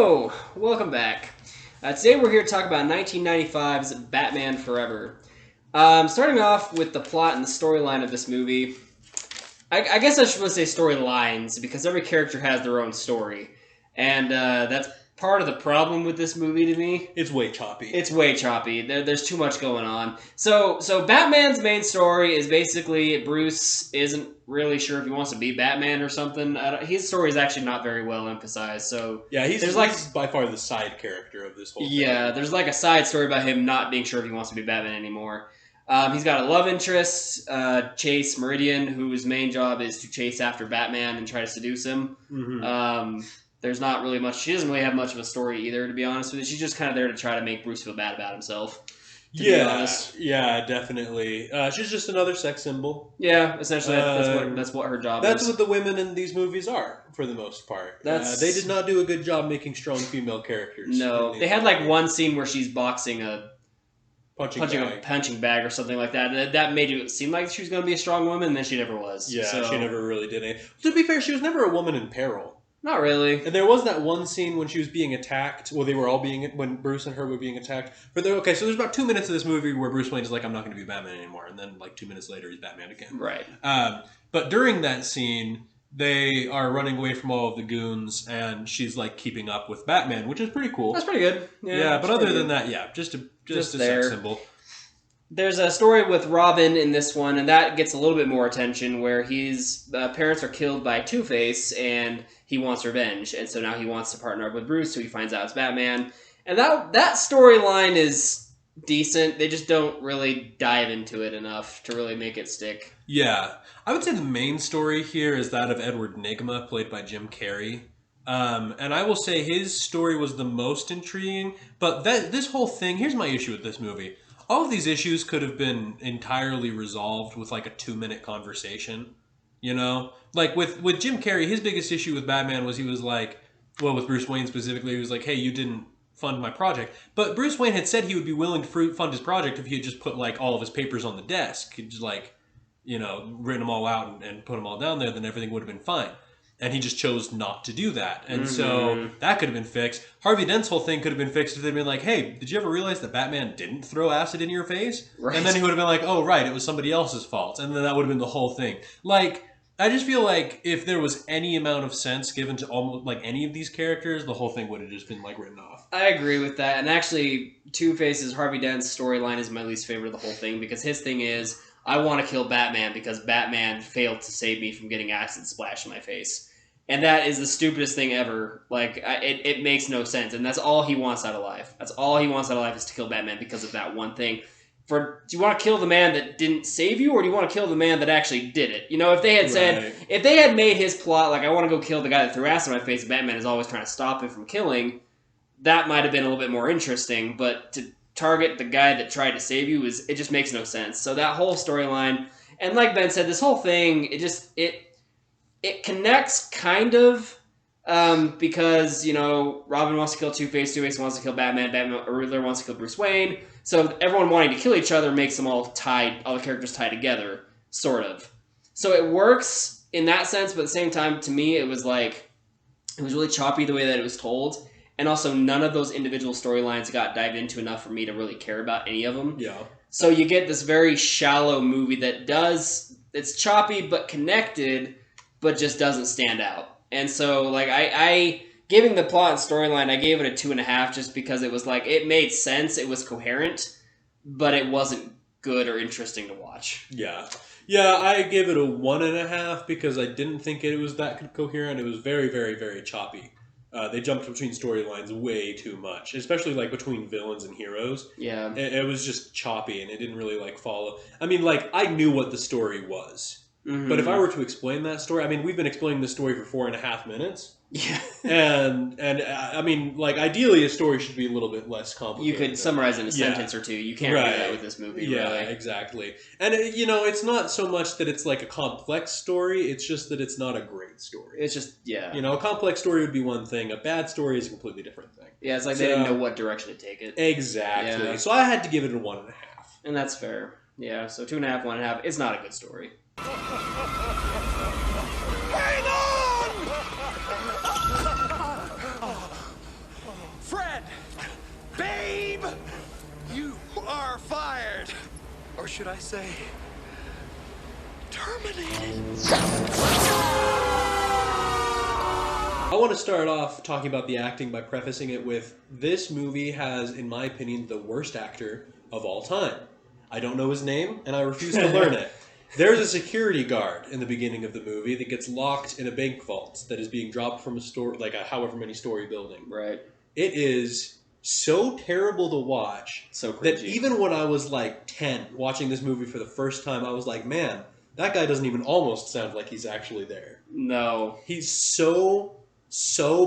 Hello, welcome back. Today we're here to talk about 1995's Batman Forever. Starting off with the plot and the storyline of this movie. I guess I should say storylines, because every character has their own story. And that's part of the problem with this movie to me. It's way choppy. It's way choppy. There's too much going on. So Batman's main story is basically Bruce isn't really sure if he wants to be Batman or something. His story is actually not very well emphasized. So yeah, he's by far the side character of this whole thing. Yeah, there's like a side story about him not being sure if he wants to be Batman anymore. He's got a love interest, Chase Meridian, whose main job is to chase after Batman and try to seduce him. Mm-hmm. There's not really much. She doesn't really have much of a story either, to be honest with you. She's just kind of there to try to make Bruce feel bad about himself. Yeah, definitely. She's just another sex symbol. Yeah, essentially, that's what her job is. That's what the women in these movies are, for the most part. They did not do a good job making strong female characters. No, they had like one scene where she's boxing a punching bag or something like that. That made it seem like she was going to be a strong woman, and then she never was. Yeah, so. She never really did it. To be fair, she was never a woman in peril. Not really. And there was that one scene when she was being attacked. Well, when Bruce and her were being attacked. So there's about 2 minutes of this movie where Bruce Wayne is like, I'm not going to be Batman anymore. And then like 2 minutes later, he's Batman again. Right. But during that scene, they are running away from all of the goons, and she's like keeping up with Batman, which is pretty cool. That's pretty good. Yeah, but other than that, yeah, just a sex symbol. There's a story with Robin in this one, and that gets a little bit more attention, where his parents are killed by Two-Face, and he wants revenge, and so now he wants to partner up with Bruce, so he finds out it's Batman. And that storyline is decent. They just don't really dive into it enough to really make it stick. Yeah. I would say the main story here is that of Edward Nygma, played by Jim Carrey. And I will say his story was the most intriguing, but this whole thing, here's my issue with this movie. All of these issues could have been entirely resolved with like a 2-minute conversation, you know? Like with Jim Carrey, his biggest issue with Batman was he was like, well, with Bruce Wayne specifically, he was like, hey, you didn't fund my project. But Bruce Wayne had said he would be willing to fund his project if he had just put like all of his papers on the desk. He'd just like, you know, written them all out and put them all down there, then everything would have been fine. And he just chose not to do that. And so that could have been fixed. Harvey Dent's whole thing could have been fixed if they'd been like, hey, did you ever realize that Batman didn't throw acid in your face? Right. And then he would have been like, oh, right, it was somebody else's fault. And then that would have been the whole thing. Like, I just feel like if there was any amount of sense given to almost like any of these characters, the whole thing would have just been like written off. I agree with that. And actually, Two-Face's Harvey Dent's storyline is my least favorite of the whole thing, because his thing is, I want to kill Batman because Batman failed to save me from getting acid splashed in my face. And that is the stupidest thing ever. Like, it makes no sense. And that's all he wants out of life. That's all he wants out of life is to kill Batman because of that one thing. Do you want to kill the man that didn't save you, or do you want to kill the man that actually did it? You know, if they had said, if they had made his plot, like, I want to go kill the guy that threw acid in my face, Batman is always trying to stop him from killing, that might have been a little bit more interesting. But to target the guy that tried to save you, it just makes no sense. So that whole storyline, and like Ben said, this whole thing, it connects kind of because, you know, Robin wants to kill Two-Face, Two-Face wants to kill Batman, Riddler wants to kill Bruce Wayne. So everyone wanting to kill each other makes them all the characters tie together, sort of. So it works in that sense, but at the same time, to me, it was really choppy the way that it was told. And also, none of those individual storylines got dived into enough for me to really care about any of them. Yeah. So you get this very shallow movie it's choppy but connected, but just doesn't stand out. And so, like, I giving the plot and storyline, I gave it a 2.5 just because it was like, it made sense, it was coherent, but it wasn't good or interesting to watch. Yeah. Yeah, I gave it a 1.5 because I didn't think it was that coherent. It was very, very, very choppy. They jumped between storylines way too much, especially like between villains and heroes. Yeah. It was just choppy and it didn't really like follow. I mean, like, I knew what the story was. Mm-hmm. But if I were to explain that story, I mean, we've been explaining this story for 4.5 minutes. Yeah. and I mean, like, ideally a story should be a little bit less complicated. You could summarize in a sentence or two. You can't do that with this movie, Yeah, really. exactly. And, you know, it's not so much that it's like a complex story, it's just that it's not a great story. It's just, yeah. You know, a complex story would be one thing, a bad story is a completely different thing. Yeah, it's like they didn't know what direction to take it. Exactly. Yeah. So I had to give it a 1.5. And that's fair. Yeah, so 2.5, 1.5. It's not a good story. Hang on! Or should I say, terminated? I want to start off talking about the acting by prefacing it with this movie has, in my opinion, the worst actor of all time. I don't know his name, and I refuse to learn it. There's a security guard in the beginning of the movie that gets locked in a bank vault that is being dropped from a store, like a however many story building. Right. It is so terrible to watch So that cringy. even when I was like 10, watching this movie for the first time, I was like, man, that guy doesn't even almost sound like he's actually there. No. He's so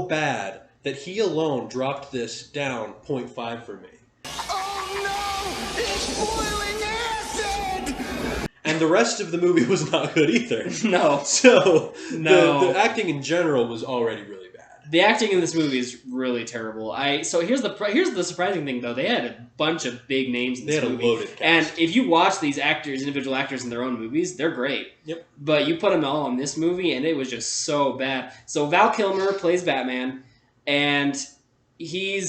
bad that he alone dropped this down 0.5 for me. Oh no! It's boiling acid! And the rest of the movie was not good either. No. So, No. the acting in general was already really bad. The acting in this movie is really terrible. So here's the surprising thing though. They had a bunch of big names in They this had a movie. loaded cast. And if you watch these actors, individual actors in their own movies, they're great. Yep. But you put them all in this movie, and it was just so bad. So Val Kilmer plays Batman, and he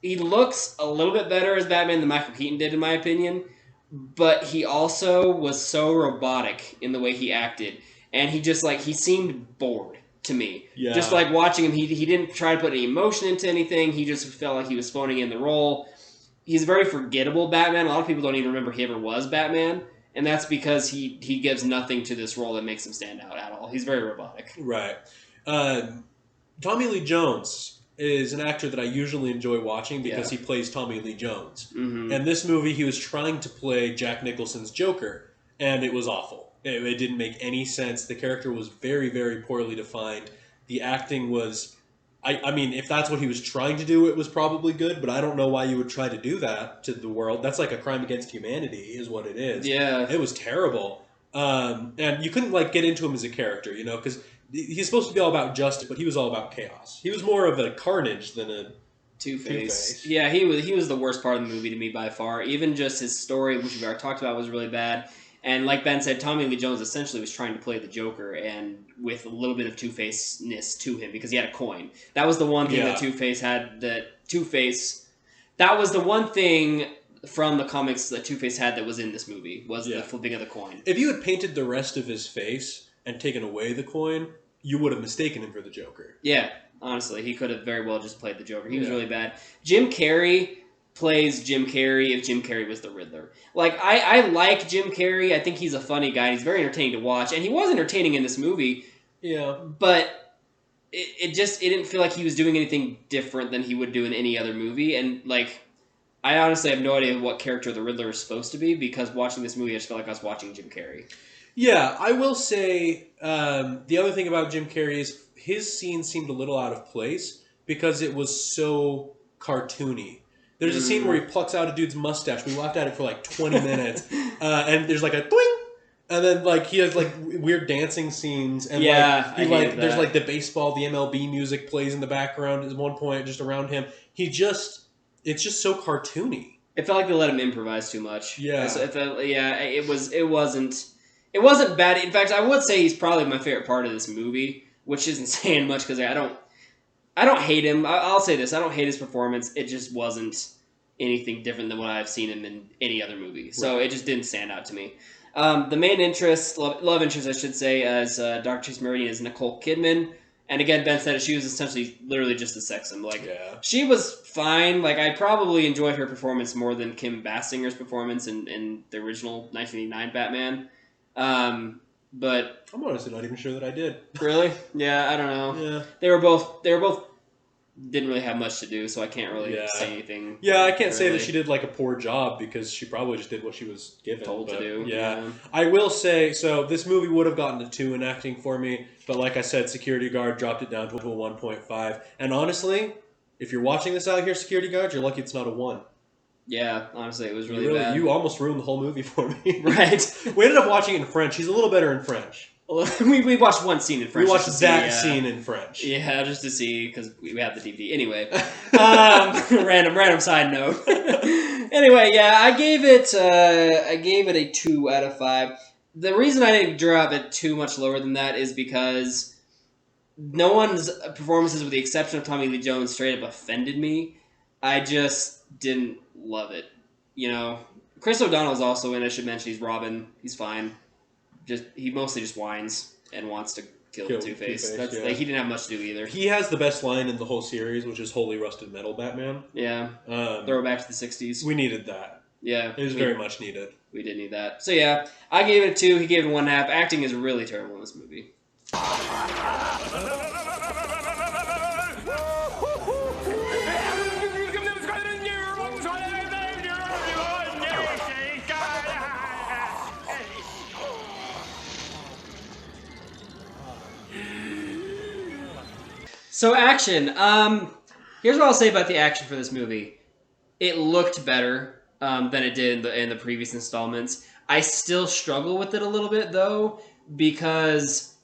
looks a little bit better as Batman than Michael Keaton did, in my opinion. But he also was so robotic in the way he acted, and he seemed bored to me. Yeah. Just like watching him, he didn't try to put any emotion into anything. He just felt like he was phoning in the role. He's a very forgettable Batman. A lot of people don't even remember he ever was Batman. And that's because he gives nothing to this role that makes him stand out at all. He's very robotic. Right. Tommy Lee Jones is an actor that I usually enjoy watching because he plays Tommy Lee Jones. Mm-hmm. And this movie, he was trying to play Jack Nicholson's Joker, and it was awful. It didn't make any sense. The character was very, very poorly defined. The acting was... I mean, if that's what he was trying to do, it was probably good, but I don't know why you would try to do that to the world. That's like a crime against humanity, is what it is. Yeah. It was terrible. And you couldn't, get into him as a character, because he's supposed to be all about justice, but he was all about chaos. He was more of a Carnage than a Two-Face. Two-Face. Yeah, he was the worst part of the movie to me by far. Even just his story, which we already talked about, was really bad. And like Ben said, Tommy Lee Jones essentially was trying to play the Joker, and with a little bit of Two-Face-ness to him, because he had a coin. That was the one thing that Two-Face had. That was the one thing from the comics that Two-Face had that was in this movie, was the flipping of the coin. If you had painted the rest of his face and taken away the coin, you would have mistaken him for the Joker. Yeah, honestly, he could have very well just played the Joker. He was really bad. Jim Carrey plays Jim Carrey if Jim Carrey was the Riddler. I like Jim Carrey. I think he's a funny guy. He's very entertaining to watch, and he was entertaining in this movie. Yeah. But it didn't feel like he was doing anything different than he would do in any other movie. And I honestly have no idea what character the Riddler is supposed to be, because watching this movie, I just felt like I was watching Jim Carrey. Yeah, I will say the other thing about Jim Carrey is his scene seemed a little out of place because it was so cartoony. There's a scene where he plucks out a dude's mustache. We laughed at it for 20 minutes, and there's a twing, and then he has weird dancing scenes, and there's the baseball, the MLB music plays in the background at one point just around him. It's just so cartoony. It felt like they let him improvise too much. Yeah. It wasn't bad. In fact, I would say he's probably my favorite part of this movie, which isn't saying much because I don't hate him. I'll say this. I don't hate his performance. It just wasn't anything different than what I've seen him in any other movie. So it just didn't stand out to me. The main interest, love interest, I should say, as Dr. Chase Meridian is Nicole Kidman. And again, Ben said she was essentially literally just a sex symbol. She was fine. I probably enjoyed her performance more than Kim Basinger's performance in the original 1989 Batman. But I'm honestly not even sure that I did. Really? Yeah, I don't know. Yeah. They were both didn't really have much to do, so I can't really say anything. Yeah, I can't say that she did a poor job because she probably just did what she was given. Told to do. Yeah. I will say, so this movie would have gotten a 2 in acting for me, but like I said, Security Guard dropped it down to a 1.5. And honestly, if you're watching this out here, Security Guard, you're lucky it's not a 1. Yeah, honestly, it was really bad. You almost ruined the whole movie for me. Right. We ended up watching it in French. He's a little better in French. we watched one scene in French. We watched that scene in French. Yeah, just to see, because we have the DVD. Anyway, random side note. Anyway, yeah, I gave it a 2 out of 5. The reason I didn't drop it too much lower than that is because no one's performances, with the exception of Tommy Lee Jones, straight up offended me. I just didn't love it. Chris O'Donnell's also in. I should mention he's Robin. He's fine. He mostly just whines and wants to kill Two-Face. That's yeah. like, he didn't have much to do either. He has the best line in the whole series, which is "Holy Rusted Metal, Batman." Yeah. Throwback to the 60s. We needed that. Yeah. It was very much needed. We did need that. So yeah, I gave it a 2. He gave it 1.5. Acting is really terrible in this movie. So action. Here's what I'll say about the action for this movie. It looked better than it did in the previous installments. I still struggle with it a little bit though, because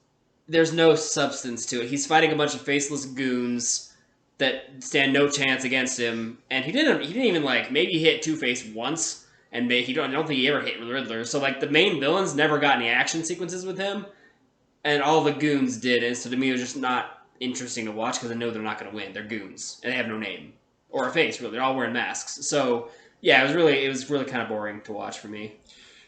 there's no substance to it. He's fighting a bunch of faceless goons that stand no chance against him, and he didn't even like maybe hit Two-Face once, and I don't think he ever hit the Riddler. So like the main villains never got any action sequences with him, and all the goons did. And so to me, it was just not interesting to watch because I know they're not going to win. They're goons, and they have no name or a face. Really, they're all wearing masks. So yeah, it was really kind of boring to watch for me.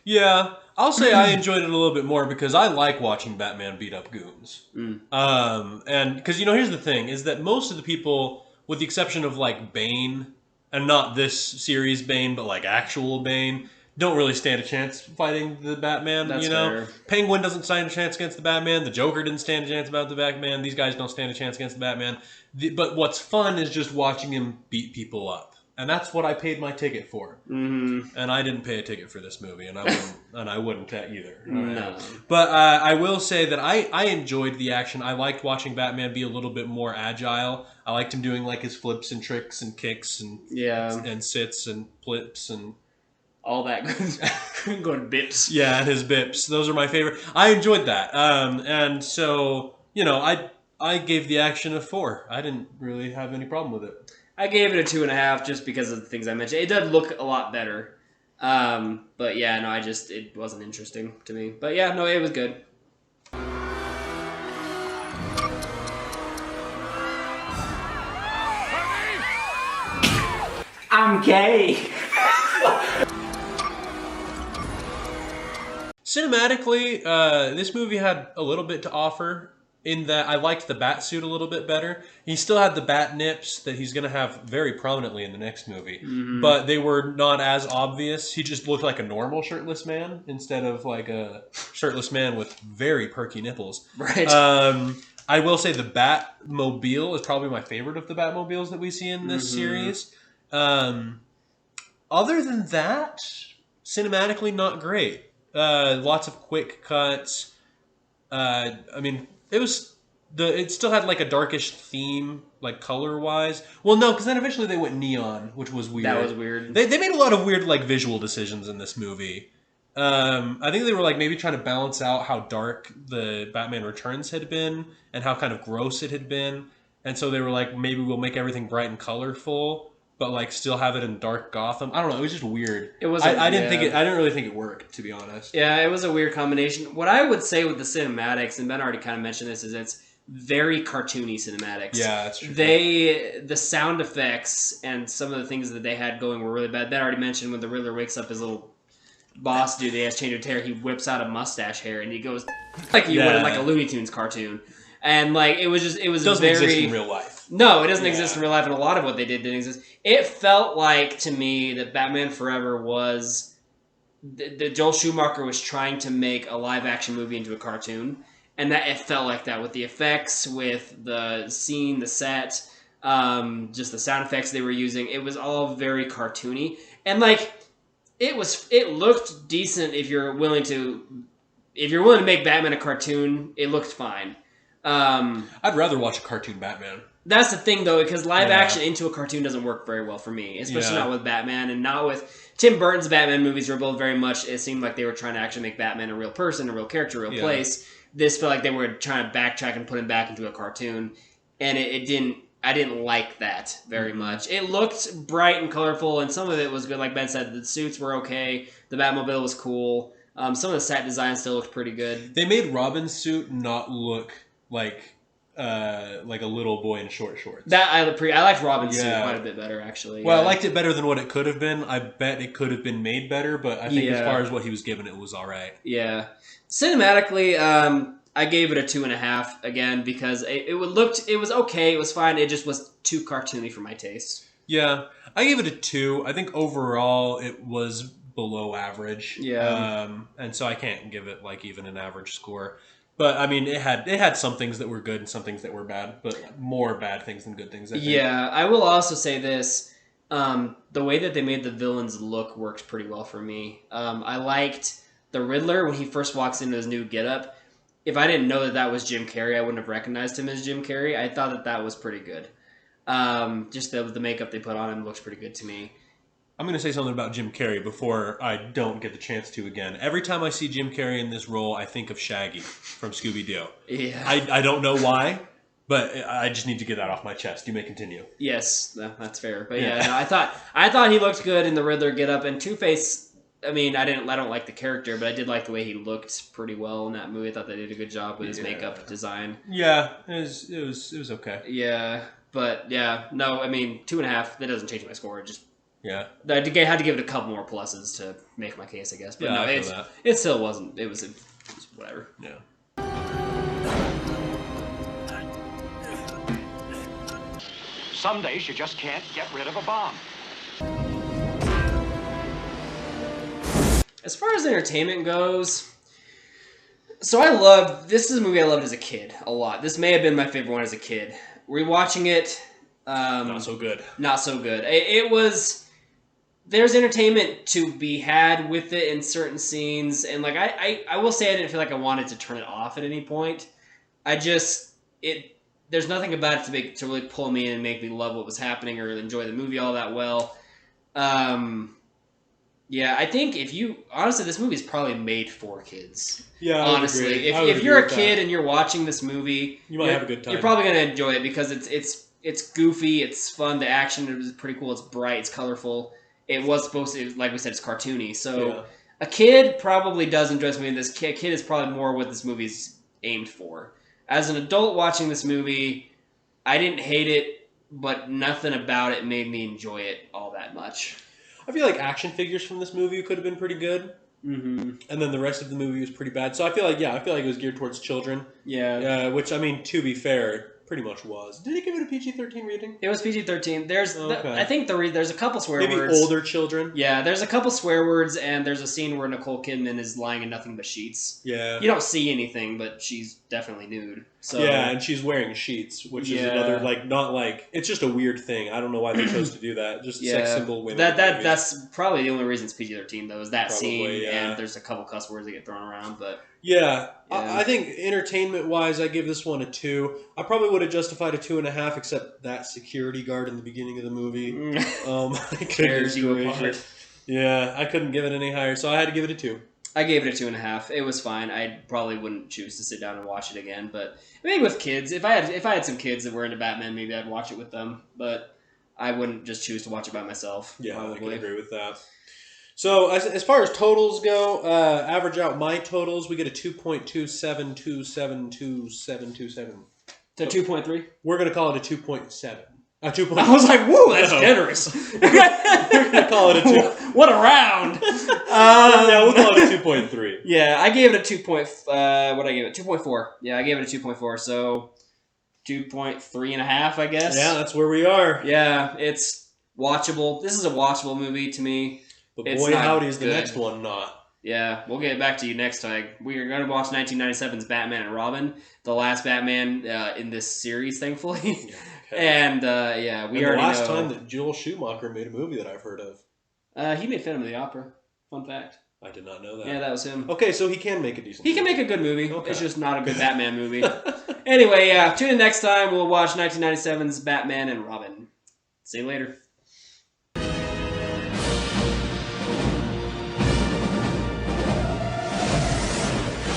Yeah, I'll say I enjoyed it a little bit more because I like watching Batman beat up goons. And because here's the thing: is that most of the people, with the exception of like Bane, and not this series Bane, but like actual Bane, don't really stand a chance fighting the Batman. That's fair. Penguin doesn't stand a chance against the Batman. The Joker didn't stand a chance about the Batman. These guys don't stand a chance against the Batman. But what's fun is just watching him beat people up. And that's what I paid my ticket for. Mm-hmm. And I didn't pay a ticket for this movie, and I wouldn't either. No. But I will say that I enjoyed the action. I liked watching Batman be a little bit more agile. I liked him doing like his flips and tricks and kicks and sits and flips and all that going bips. Yeah, and his bips. Those are my favorite. I enjoyed that. And so I gave the action a 4. I didn't really have any problem with it. I gave it a 2.5 just because of the things I mentioned. It does look a lot better. But yeah, no, it wasn't interesting to me. But yeah, no, it was good. I'm gay. Cinematically, this movie had a little bit to offer in that I liked the bat suit a little bit better. He still had the bat nips that he's going to have very prominently in the next movie, but they were not as obvious. He just looked like a normal shirtless man instead of like a shirtless man with very perky nipples. Right. I will say the Batmobile is probably my favorite of the Batmobiles that we see in this series. Other than that, cinematically not great. Lots of quick cuts. I mean, it still had like a darkish theme, like color wise. Well, no, because then eventually they went neon, which was weird. That was weird. They made a lot of weird like visual decisions in this movie. I think they were like maybe trying to balance out how dark the Batman Returns had been and how kind of gross it had been, and so they were like, maybe we'll make everything bright and colorful, but like still have it in dark Gotham. I don't know. It was just weird. It was. I didn't really think it worked, to be honest. Yeah, it was a weird combination. What I would say with the cinematics, and Ben already kind of mentioned this, is it's very cartoony cinematics. Yeah, that's true. The sound effects and some of the things that they had going were really bad. Ben already mentioned when the Riddler wakes up his little boss dude, he has change of hair. He whips out a mustache hair and he goes like you would in like a Looney Tunes cartoon. And like it was doesn't very exist in real life. No, it doesn't exist in real life, and a lot of what they did didn't exist. It felt like to me that Batman Forever was that Joel Schumacher was trying to make a live action movie into a cartoon, and that it felt like that with the effects, with the scene, the set, just the sound effects they were using. It was all very cartoony, and like it looked decent if you're willing to make Batman a cartoon. It looked fine. I'd rather watch a cartoon Batman. That's the thing, though, because live action into a cartoon doesn't work very well for me, especially not with Batman and not with Tim Burton's Batman movies. Were both very much. It seemed like they were trying to actually make Batman a real person, a real character, a real place. This felt like they were trying to backtrack and put him back into a cartoon, and it didn't. I didn't like that very much. It looked bright and colorful, and some of it was good. Like Ben said, the suits were okay. The Batmobile was cool. Some of the set design still looked pretty good. They made Robin's suit not look like like a little boy in short shorts. That I liked Robin's suit Yeah. quite a bit better, actually. Well, yeah. I liked it better than what it could have been. I bet it could have been made better, but I think as Yeah. far as what he was given, it was all right. Yeah. Cinematically, I gave it a 2.5 again because it was okay, it was fine. It just was too cartoony for my taste. Yeah, I gave it a 2. I think overall it was below average. Yeah. And so I can't give it like even an average score. But I mean, it had some things that were good and some things that were bad, but more bad things than good things. I think. Yeah, I will also say this: the way that they made the villains look works pretty well for me. I liked the Riddler when he first walks into his new getup. If I didn't know that was Jim Carrey, I wouldn't have recognized him as Jim Carrey. I thought that was pretty good. Just the makeup they put on him looks pretty good to me. I'm going to say something about Jim Carrey before I don't get the chance to again. Every time I see Jim Carrey in this role, I think of Shaggy from Scooby-Doo. Yeah. I don't know why, but I just need to get that off my chest. You may continue. Yes, that's fair. But yeah, no, I thought he looked good in the Riddler getup, and Two-Face. I mean, I don't like the character, but I did like the way he looked pretty well in that movie. I thought they did a good job with his makeup design. Yeah, it was okay. Yeah, but yeah, no, I mean 2.5. That doesn't change my score. It just Yeah. I had to give it a couple more pluses to make my case, I guess. But Yeah, no, I feel that. it still wasn't. It was whatever. Yeah. Some days you just can't get rid of a bomb. As far as entertainment goes, so this is a movie I loved as a kid a lot. This may have been my favorite one as a kid. Rewatching it, Not so good. not so good. It was. There's entertainment to be had with it in certain scenes, and like I will say I didn't feel like I wanted to turn it off at any point. There's nothing about it to really pull me in and make me love what was happening or enjoy the movie all that well. Yeah, I think honestly, this movie is probably made for kids. Yeah, Honestly, if you're a kid and you're watching this movie, You might have a good time. You're probably gonna enjoy it because it's goofy, it's fun, the action is pretty cool, it's bright, it's colorful. It was supposed to, like we said, it's cartoony. So a kid probably does enjoy this movie. This kid is probably more what this movie's aimed for. As an adult watching this movie, I didn't hate it, but nothing about it made me enjoy it all that much. I feel like action figures from this movie could have been pretty good, Mm-hmm. and then the rest of the movie was pretty bad. So I feel like it was geared towards children. Yeah. Which I mean, to be fair, it pretty much was. Did they give it a PG-13 rating? It was PG-13. Okay. I think there's a couple swear Maybe words. older children. Yeah, there's a couple swear words, and there's a scene where Nicole Kidman is lying in nothing but sheets. Yeah. You don't see anything, but she's definitely nude. So Yeah, and she's wearing sheets, which is Yeah. another it's just a weird thing. I don't know why they chose to do that. Just sex symbol women. That's probably the only reason it's PG-13 though, is that Probably, scene, yeah. and there's a couple cuss words that get thrown around, but Yeah, Yeah. I think entertainment-wise, I give this one a 2. I probably would have justified a 2.5, except that security guard in the beginning of the movie. I tears you gracious. apart. Yeah, I couldn't give it any higher, so I had to give it a 2. I gave it a 2.5. It was fine. I probably wouldn't choose to sit down and watch it again, but maybe with kids. If I had some kids that were into Batman, maybe I'd watch it with them. But I wouldn't just choose to watch it by myself. Yeah, I can probably. agree with that. So as far as totals go, average out my totals, we get a 2.27272727. So 2.3. We're gonna call it a 2.7. A 2. I was like, whoa, that's No. generous. We're gonna call it a 2. What a round. Yeah, we'll call it a 2.3. Yeah, I gave it a 2.4. Yeah, I gave it a 2.4. So 2.3.5, I guess. Yeah, that's where we are. Yeah, it's watchable. This is a watchable movie to me. But It's boy, not howdy is the good. next one not. Yeah, we'll get back to you next time. We are going to watch 1997's Batman and Robin, the last Batman in this series, thankfully. Okay. And yeah, we And already the last know. time that Joel Schumacher made a movie that I've heard of. He made Phantom of the Opera. Fun fact. I did not know that. Yeah, that was him. Okay, so he can make a decent He can make a good movie. Okay. It's just not a good Batman movie. Anyway, yeah, tune in next time. We'll watch 1997's Batman and Robin. See you later.